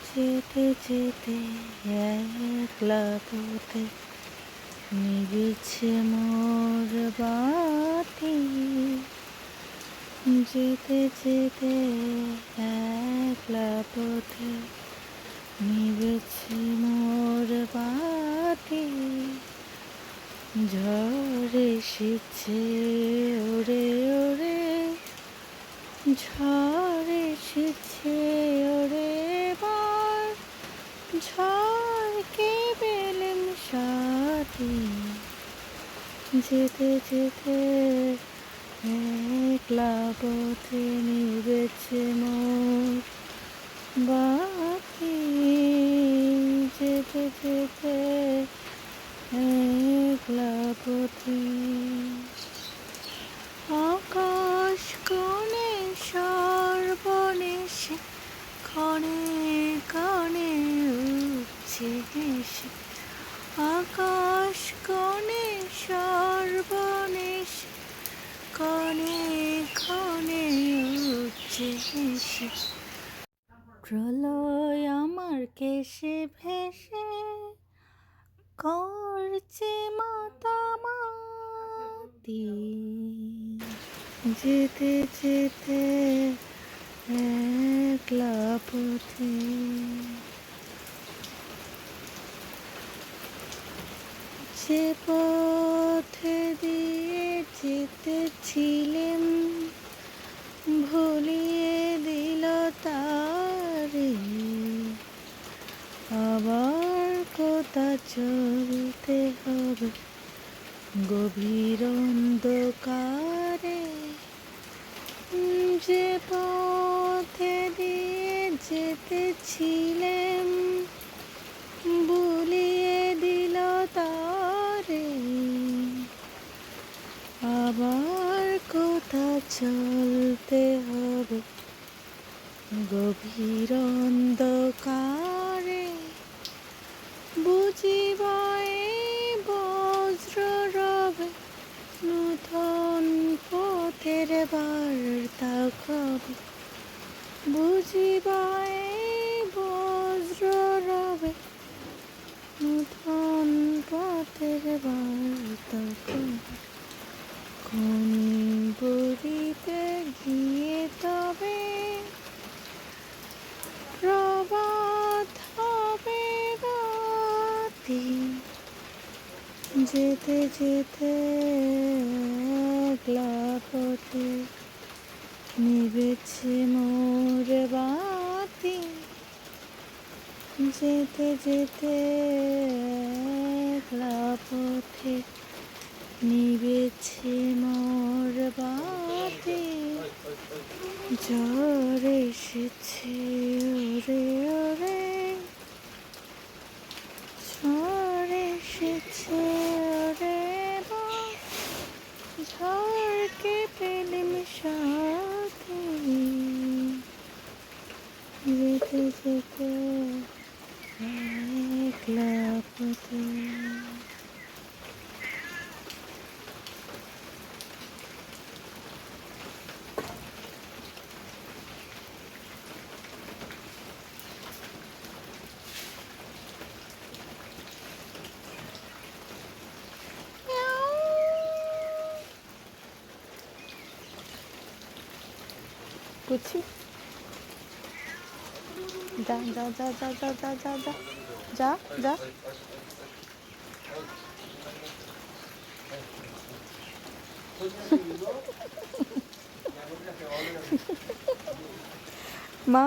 যেতে যেতে একলা পথে নিভেছে মোর বাতি। যেতে যেতে একলা পথে নিভেছে মোর বাতি। ঝড় এসেছে ওরে ওরে, ঝড় এসেছে ওরে বার, ঝড়কে পেলেম সাথী। যেতে যেতে একলা পথে নিভেছে মোর বাতি। যেতে যেতে একলা পথে। আকাশ কোণে সর্বনেশে ক্ষণে ক্ষণে উঠছে হেসে। আকাশ কোণে সর্বনেশে ক্ষণে ক্ষণে উঠছে হেসে। প্রলয় আমার কেশে ভেসে করছে মাতামাতি। যেতে যেতে একলা পথে। যে পথে দিয়ে যেতেছিলেম ভুলিয়ে দিল তারে। আবার কোথা চলতে হবে গভীর অন্ধকারে। যে পথে দিয়ে যেতেছিলেম ভুলিয়ে দিল তারে। আবার কোথা চলতে হবে গভীর অন্ধকারে। বুঝিবাই বজ্র রবে নূতন পথের বার্তা কবে। বুঝিবাই বজ্র রবে নূতন পথের বার্তা কবে। কোন বুড়িতে গিয়ে তবে প্রভাত হবে রাতি। যেতে যেতে একলা পথে নিভেছে মোর বাতি। যেতে যেতে একলা পথে নিভেছে মোর বাতি। ঝড় এসেছে ওরে ওরে, ঝড় এসেছে ওরে বার, ঝড়কে পেলেম সাথী। যেতে যেতে একলা পথে। পুচি যা যা যা যা যা যা যা যা যা যা। মা